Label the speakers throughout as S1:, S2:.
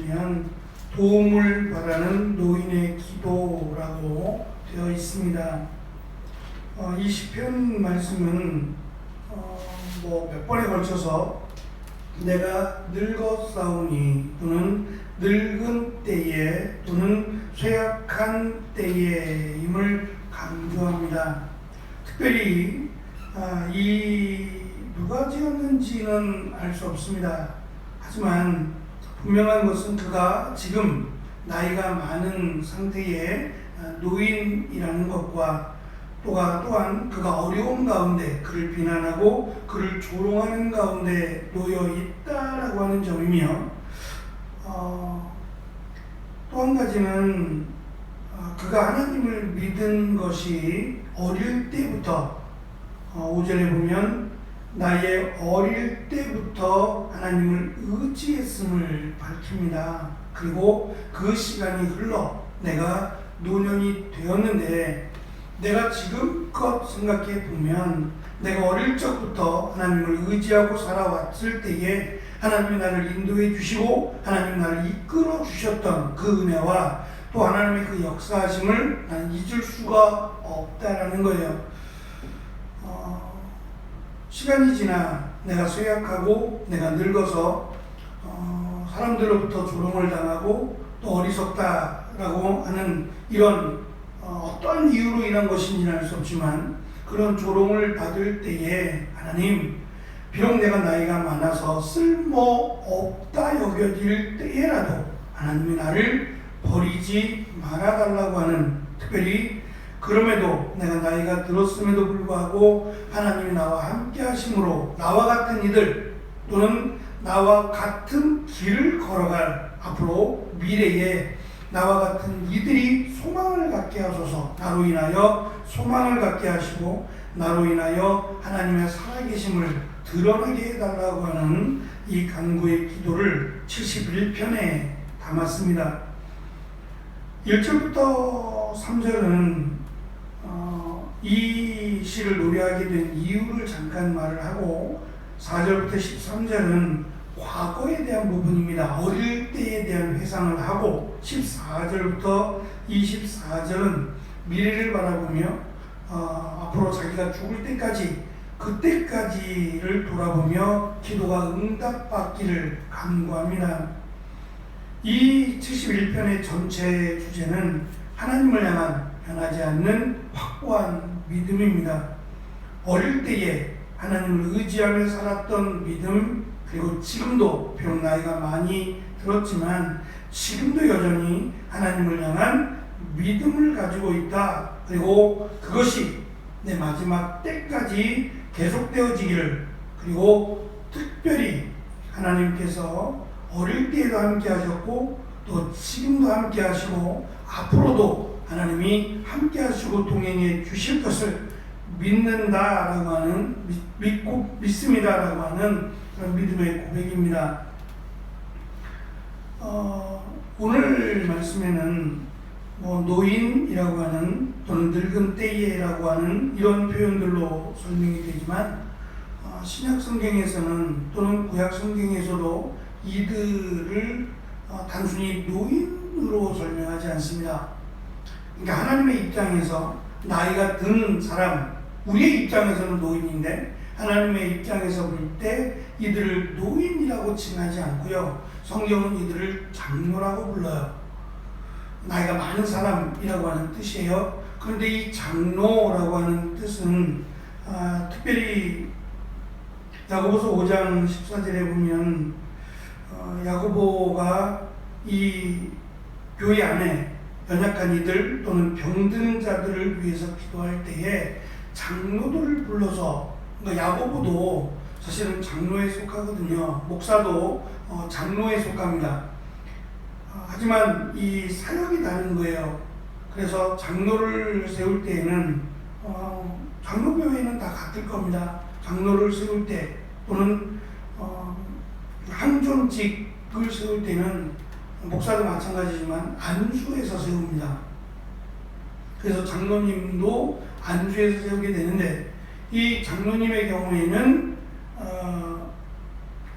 S1: 보시면 도움을 바라는 노인의 기도라고 되어 있습니다. 이 시편 말씀은 몇 번에 걸쳐서 내가 늙었사오니 또는 늙은 때에 또는 쇠약한 때에임을 강조합니다. 특별히 이 누가 지었는지는 알 수 없습니다. 하지만 분명한 것은 그가 지금 나이가 많은 상태의 노인이라는 것과 또한 그가 어려운 가운데 그를 비난하고 그를 조롱하는 가운데 놓여 있다라고 하는 점이며, 또 한 가지는 그가 하나님을 믿은 것이 어릴 때부터, 5절에 보면 나의 어릴 때부터 하나님을 의지했음을 밝힙니다. 그리고 그 시간이 흘러 내가 노년이 되었는데, 내가 지금껏 생각해 보면 내가 어릴 적부터 하나님을 의지하고 살아왔을 때에 하나님이 나를 인도해 주시고 하나님이 나를 이끌어 주셨던 그 은혜와 또 하나님의 그 역사하심을 나는 잊을 수가 없다라는 거예요. 시간이 지나 내가 쇠약하고 내가 늙어서 사람들로부터 조롱을 당하고 또 어리석다라고 하는 이런 어떤 이유로 인한 것인지는 알 수 없지만 그런 조롱을 받을 때에 하나님, 비록 내가 나이가 많아서 쓸모없다 여겨질 때에라도 하나님이 나를 버리지 말아달라고 하는, 특별히 그럼에도 내가 나이가 들었음에도 불구하고 하나님이 나와 함께 하심으로 나와 같은 이들 또는 나와 같은 길을 걸어갈 앞으로 미래에 나와 같은 이들이 소망을 갖게 하소서. 나로 인하여 소망을 갖게 하시고 나로 인하여 하나님의 살아계심을 드러나게 해달라고 하는 이 간구의 기도를 71편에 담았습니다. 1절부터 3절은 이 시를 노래하게 된 이유를 잠깐 말을 하고 4절부터 13절은 과거에 대한 부분입니다. 어릴 때에 대한 회상을 하고 14절부터 24절은 미래를 바라보며 앞으로 자기가 죽을 때까지 그때까지를 돌아보며 기도가 응답받기를 간구합니다. 이 71편의 전체 주제는 하나님을 향한 변하지 않는 확고한 믿음입니다. 어릴 때에 하나님을 의지하며 살았던 믿음, 그리고 지금도 비록 나이가 많이 들었지만 지금도 여전히 하나님을 향한 믿음을 가지고 있다. 그리고 그것이 내 마지막 때까지 계속되어지기를, 그리고 특별히 하나님께서 어릴 때에도 함께 하셨고 또 지금도 함께 하시고 앞으로도 하나님이 함께 하시고 동행해 주실 것을 믿는다라고 하는, 믿습니다라고 하는 그런 믿음의 고백입니다. 오늘 말씀에는 노인이라고 하는 또는 늙은 때에라고 하는 이런 표현들로 설명이 되지만 신약 성경에서는 또는 구약 성경에서도 이들을 단순히 노인으로 설명하지 않습니다. 그러니까 하나님의 입장에서 나이가 든 사람, 우리의 입장에서는 노인인데 하나님의 입장에서 볼 때 이들을 노인이라고 칭하지 않고요, 성경은 이들을 장로라고 불러요. 나이가 많은 사람이라고 하는 뜻이에요. 그런데 이 장로라고 하는 뜻은 특별히 야고보서 5장 14절에 보면 야고보가 이 교회 안에 연약한 이들 또는 병든 자들을 위해서 기도할 때에 장로들을 불러서, 그러니까 야고보도 사실은 장로에 속하거든요. 목사도 장로에 속합니다. 하지만 이 사역이 다른 거예요. 그래서 장로를 세울 때에는 장로교회는 다 같을 겁니다. 장로를 세울 때 또는 항존직을 세울 때는 목사도 마찬가지지만 안수에서 세웁니다. 그래서 장로님도 안수에서 세우게 되는데, 이 장로님의 경우에는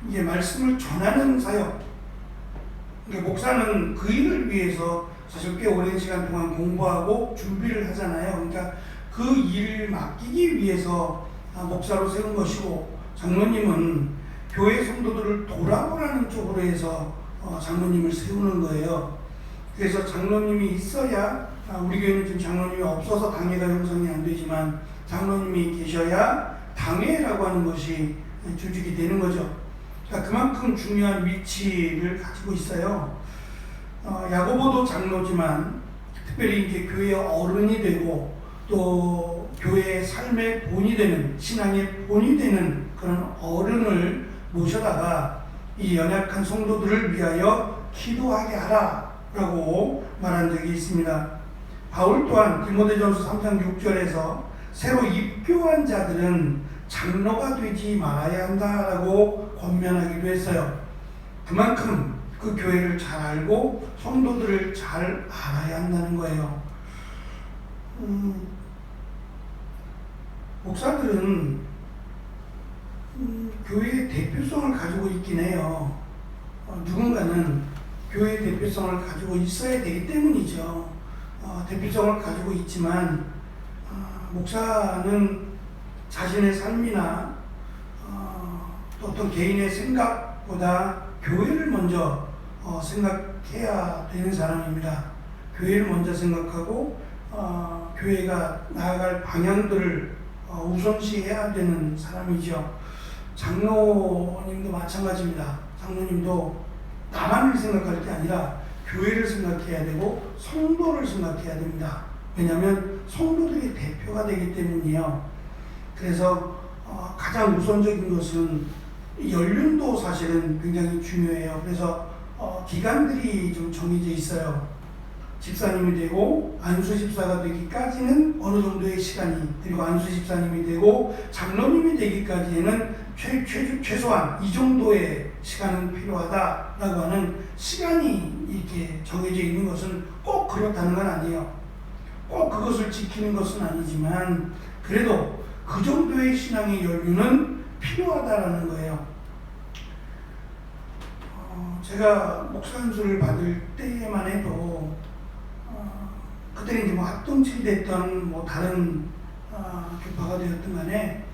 S1: 이게 말씀을 전하는 사역, 그러니까 목사는 그 일을 위해서 사실 꽤 오랜 시간 동안 공부하고 준비를 하잖아요. 그러니까 그 일을 맡기기 위해서 목사로 세운 것이고, 장로님은 교회 성도들을 돌아보라는 쪽으로 해서 장로님을 세우는 거예요. 그래서 장로님이 있어야, 우리 교회는 지금 장로님이 없어서 당회가 형성이 안 되지만 장로님이 계셔야 당회라고 하는 것이 조직이 되는 거죠. 그러니까 그만큼 중요한 위치를 가지고 있어요. 야고보도 장로지만 특별히 이제 교회의 어른이 되고 또 교회의 삶의 본이 되는, 신앙의 본이 되는 그런 어른을 모셔다가 이 연약한 성도들을 위하여 기도하게 하라라고 말한 적이 있습니다. 바울 또한 디모데전서 3장 6절에서 새로 입교한 자들은 장로가 되지 말아야 한다라고 권면하기도 했어요. 그만큼 그 교회를 잘 알고 성도들을 잘 알아야 한다는 거예요. 목사들은 교회의 대표성을 가지고 있긴 해요. 누군가는 교회의 대표성을 가지고 있어야 되기 때문이죠. 대표성을 가지고 있지만 목사는 자신의 삶이나 또 어떤 개인의 생각보다 교회를 먼저 생각해야 되는 사람입니다. 교회를 먼저 생각하고 교회가 나아갈 방향들을 우선시해야 되는 사람이죠. 장로님도 마찬가지입니다. 장로님도 나만을 생각할 게 아니라 교회를 생각해야 되고 성도를 생각해야 됩니다. 왜냐하면 성도들이 대표가 되기 때문이에요. 그래서 가장 우선적인 것은 연륜도 사실은 굉장히 중요해요. 그래서 기간들이 좀 정해져 있어요. 집사님이 되고 안수 집사가 되기까지는 어느 정도의 시간이, 그리고 안수 집사님이 되고 장로님이 되기까지는 최소한 이 정도의 시간은 필요하다라고 하는 시간이 이렇게 정해져 있는 것은 꼭 그렇다는 건 아니에요. 꼭 그것을 지키는 것은 아니지만 그래도 그 정도의 신앙의 연륜은 필요하다라는 거예요. 제가 목사 안수를 받을 때만 해도 그때는 이제 뭐 합동칠이 됐던 뭐 다른 교파가 되었든 간에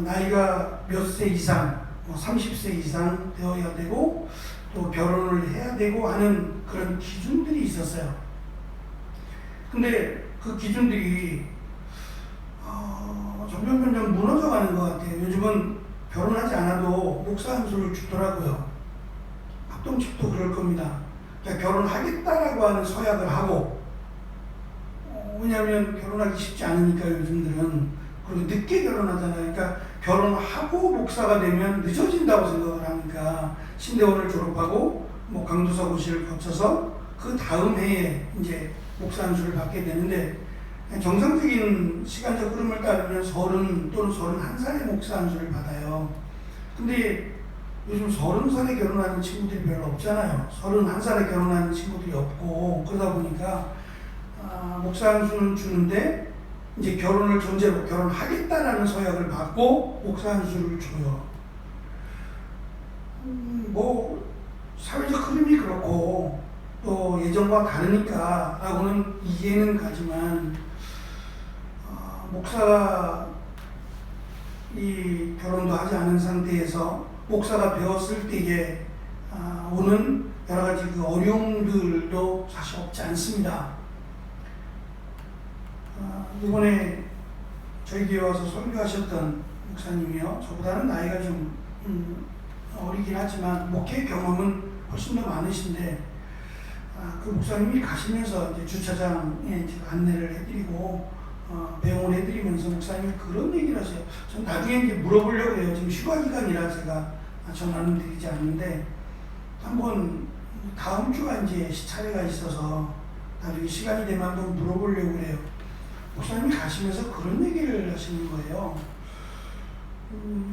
S1: 나이가 몇 세 이상, 뭐 30세 이상 되어야 되고 또 결혼을 해야 되고 하는 그런 기준들이 있었어요. 근데 그 기준들이 점점 무너져가는 것 같아요. 요즘은 결혼하지 않아도 목사 안수를 주더라고요. 합동측도 그럴 겁니다. 그러니까 결혼하겠다라고 하는 서약을 하고, 왜냐하면 결혼하기 쉽지 않으니까 요즘들은. 그리고 늦게 결혼하잖아요. 그러니까 결혼하고 목사가 되면 늦어진다고 생각을 하니까 신대원을 졸업하고 뭐 강도사고시를 거쳐서 그 다음 해에 이제 목사 안수를 받게 되는데, 정상적인 시간적 흐름을 따르면 30 또는 31살에 목사 안수를 받아요. 근데 요즘 30살에 결혼하는 친구들이 별로 없잖아요. 31살에 결혼하는 친구들이 없고, 그러다 보니까 목사 안수는 주는데 이제 결혼을 전제로 결혼하겠다라는 서약을 받고 목사 안수를 줘요. 뭐 사회적 흐름이 그렇고 또 예전과 다르니까 라고는 이해는 가지만, 목사가 이 결혼도 하지 않은 상태에서 목사가 되었을 때에 오는 여러 가지 그 어려움들도 사실 없지 않습니다. 이번에 저희 교회 와서 설교하셨던 목사님이요, 저보다는 나이가 좀 어리긴 하지만 목회 경험은 훨씬 더 많으신데, 그 목사님이 가시면서 이제 주차장에 제가 안내를 해드리고 배웅을 해드리면서 목사님이 그런 얘기를 하세요. 전 나중에 이제 물어보려고 해요. 지금 휴가 기간이라 제가 전화는 드리지 않는데, 한번 다음 주가 이제 시차례가 있어서 나중에 시간이 되면 한번 물어보려고 해요. 목사님이 가시면서 그런 얘기를 하시는 거예요.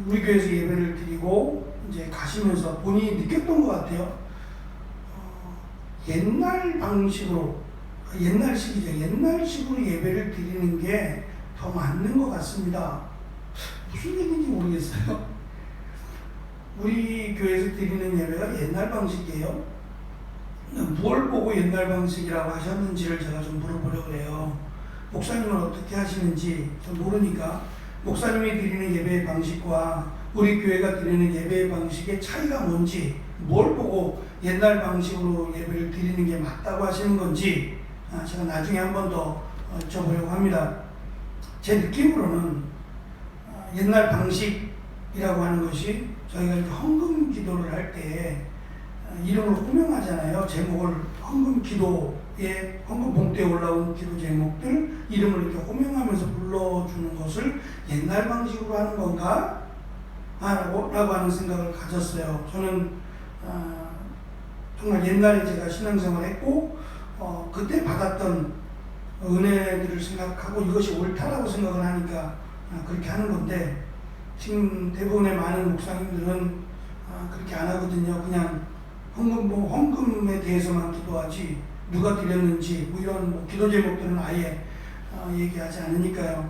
S1: 우리 교회에서 예배를 드리고 이제 가시면서 본인이 느꼈던 것 같아요. 옛날 방식으로, 옛날식이죠. 옛날식으로 예배를 드리는 게 더 맞는 것 같습니다. 무슨 얘기인지 모르겠어요. 우리 교회에서 드리는 예배가 옛날 방식이에요. 무엇을 보고 옛날 방식이라고 하셨는지를 제가 좀 물어보려고 해요. 목사님은 어떻게 하시는지 좀 모르니까 목사님이 드리는 예배의 방식과 우리 교회가 드리는 예배의 방식의 차이가 뭔지, 뭘 보고 옛날 방식으로 예배를 드리는 게 맞다고 하시는 건지 제가 나중에 한 번 더 여쭤보려고 합니다. 제 느낌으로는 옛날 방식이라고 하는 것이 저희가 이렇게 헌금 기도를 할 때 이름을 호명하잖아요. 제목을 헌금 기도에, 헌금 봉투에 올라온 기도 제목들 이름을 이렇게 호명하면서 불러주는 것을 옛날 방식으로 하는 건가? 라고 하는 생각을 가졌어요. 저는 정말 옛날에 제가 신앙생활을 했고 그때 받았던 은혜들을 생각하고 이것이 옳다라고 생각을 하니까 그렇게 하는 건데, 지금 대부분의 많은 목사님들은 그렇게 안 하거든요. 그냥 헌금에 대해서만 기도하지 누가 드렸는지 이런 기도 제목들은 아예 얘기하지 않으니까요.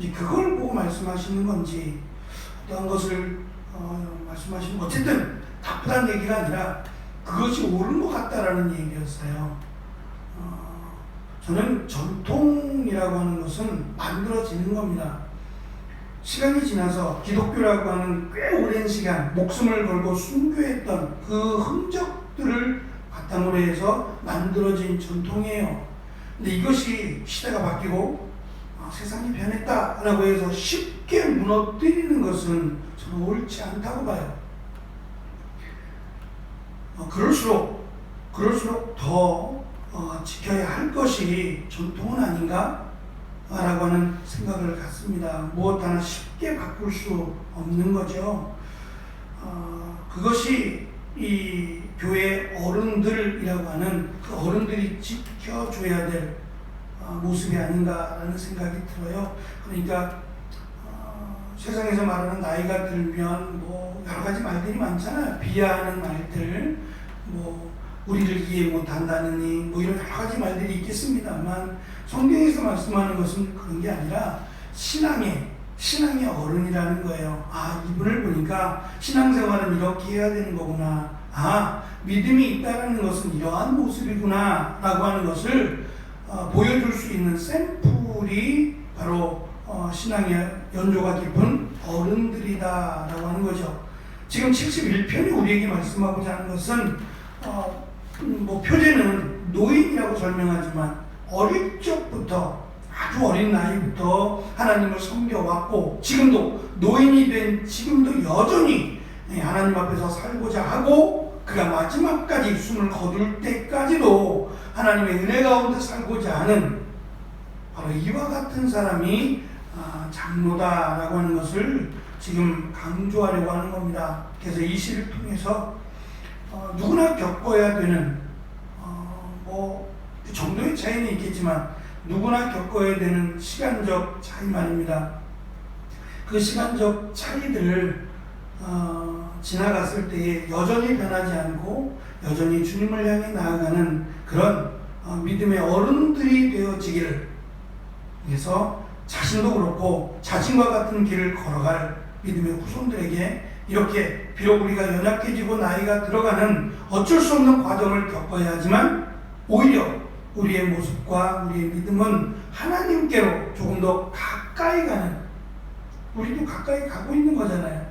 S1: 이제 그걸 보고 말씀하시는 건지 어떤 것을 말씀하시는, 어쨌든 나쁘다는 얘기가 아니라 그것이 옳은 것 같다라는 얘기였어요. 저는 전통이라고 하는 것은 만들어지는 겁니다. 시간이 지나서 기독교라고 하는 꽤 오랜 시간 목숨을 걸고 순교했던 그 흔적들을 바탕으로 해서 만들어진 전통이에요. 근데 이것이 시대가 바뀌고 세상이 변했다라고 해서 쉽게 무너뜨리는 것은 저는 옳지 않다고 봐요. 그럴수록 더 지켜야 할 것이 전통은 아닌가? 라고 하는 생각을 갖습니다. 무엇 하나 쉽게 바꿀 수 없는 거죠. 그것이 이 교회 어른들이라고 하는 그 어른들이 지켜줘야 될 모습이 아닌가라는 생각이 들어요. 그러니까 세상에서 말하는 나이가 들면 뭐 여러 가지 말들이 많잖아요. 비하하는 말들, 뭐 우리를 이해 못한다느니 뭐 이런 여러 가지 말들이 있겠습니다만, 성경에서 말씀하는 것은 그런 게 아니라 신앙의 어른이라는 거예요. 이분을 보니까 신앙생활은 이렇게 해야 되는 거구나. 믿음이 있다는 것은 이러한 모습이구나 라고 하는 것을 보여줄 수 있는 샘플이 바로 신앙의 연조가 깊은 어른들이다 라고 하는 거죠. 지금 71편이 우리에게 말씀하고자 하는 것은 뭐 표제는 노인이라고 설명하지만 어릴 적부터, 아주 어린 나이부터 하나님을 섬겨왔고 지금도 노인이 된 지금도 여전히 하나님 앞에서 살고자 하고 그가 마지막까지 숨을 거둘 때까지도 하나님의 은혜 가운데 살고자 하는 바로 이와 같은 사람이 장로다라고 하는 것을 지금 강조하려고 하는 겁니다. 그래서 이 시를 통해서 누구나 겪어야 되는 뭐 정도의 차이는 있겠지만 누구나 겪어야 되는 시간적 차이만입니다. 그 시간적 차이들을 지나갔을 때에 여전히 변하지 않고 여전히 주님을 향해 나아가는 그런 믿음의 어른들이 되어지기를 위해서 자신도 그렇고 자신과 같은 길을 걸어갈 믿음의 후손들에게 이렇게 비록 우리가 연약해지고 나이가 들어가는 어쩔 수 없는 과정을 겪어야 하지만 오히려 우리의 모습과 우리의 믿음은 하나님께로 조금 더 가까이 가는, 우리도 가까이 가고 있는 거잖아요.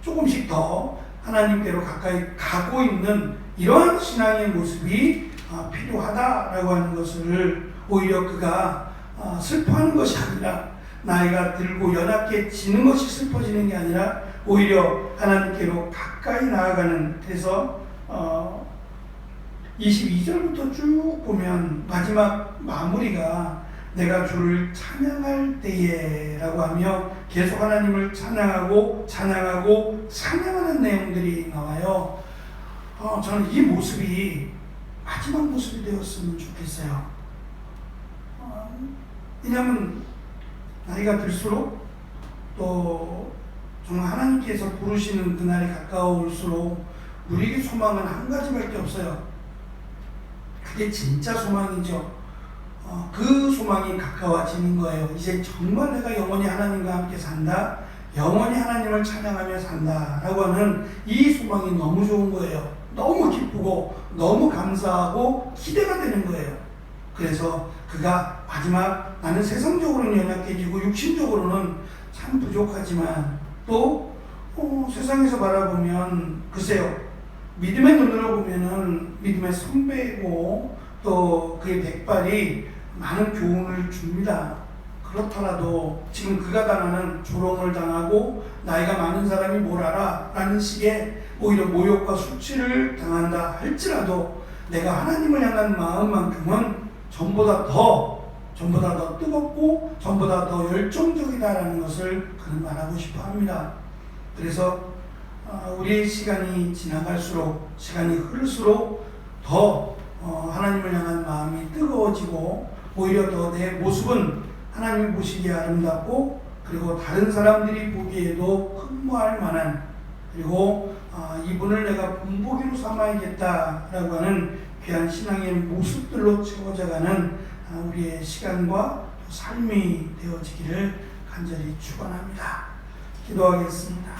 S1: 조금씩 더 하나님께로 가까이 가고 있는 이러한 신앙의 모습이 필요하다라고 하는 것을 오히려 그가 슬퍼하는 것이 아니라, 나이가 들고 연약해지는 것이 슬퍼지는 게 아니라 오히려 하나님께로 가까이 나아가는, 그래서 22절부터 쭉 보면 마지막 마무리가 내가 주를 찬양할 때에 라고 하며 계속 하나님을 찬양하고 찬양하는 내용들이 나와요. 저는 이 모습이 마지막 모습이 되었으면 좋겠어요. 왜냐하면 나이가 들수록 또 정말 하나님께서 부르시는 그날이 가까울수록 우리에게 소망은 한 가지밖에 없어요. 그게 진짜 소망이죠. 그 소망이 가까워지는 거예요. 이제 정말 내가 영원히 하나님과 함께 산다, 영원히 하나님을 찬양하며 산다 라고 하는 이 소망이 너무 좋은 거예요. 너무 기쁘고 너무 감사하고 기대가 되는 거예요. 그래서 그가 마지막 나는 세상적으로는 연약해지고 육신적으로는 참 부족하지만 또 세상에서 바라보면 글쎄요, 믿음의 눈으로 보면은 믿음의 선배이고 또 그의 백발이 많은 교훈을 줍니다. 그렇더라도 지금 그가 당하는 조롱을 당하고 나이가 많은 사람이 뭘 알아? 라는 식의 오히려 모욕과 수치를 당한다 할지라도 내가 하나님을 향한 마음만큼은 전보다 더 뜨겁고 전보다 더 열정적이다라는 것을 그는 말하고 싶어 합니다. 그래서 우리의 시간이 지나갈수록, 시간이 흐를수록 더 하나님을 향한 마음이 뜨거워지고 오히려 더 내 모습은 하나님이 보시기에 아름답고 그리고 다른 사람들이 보기에도 흠모할 만한, 그리고 이분을 내가 본보기로 삼아야겠다라고 하는 귀한 신앙의 모습들로 채워져가는 우리의 시간과 삶이 되어지기를 간절히 축원합니다. 기도하겠습니다.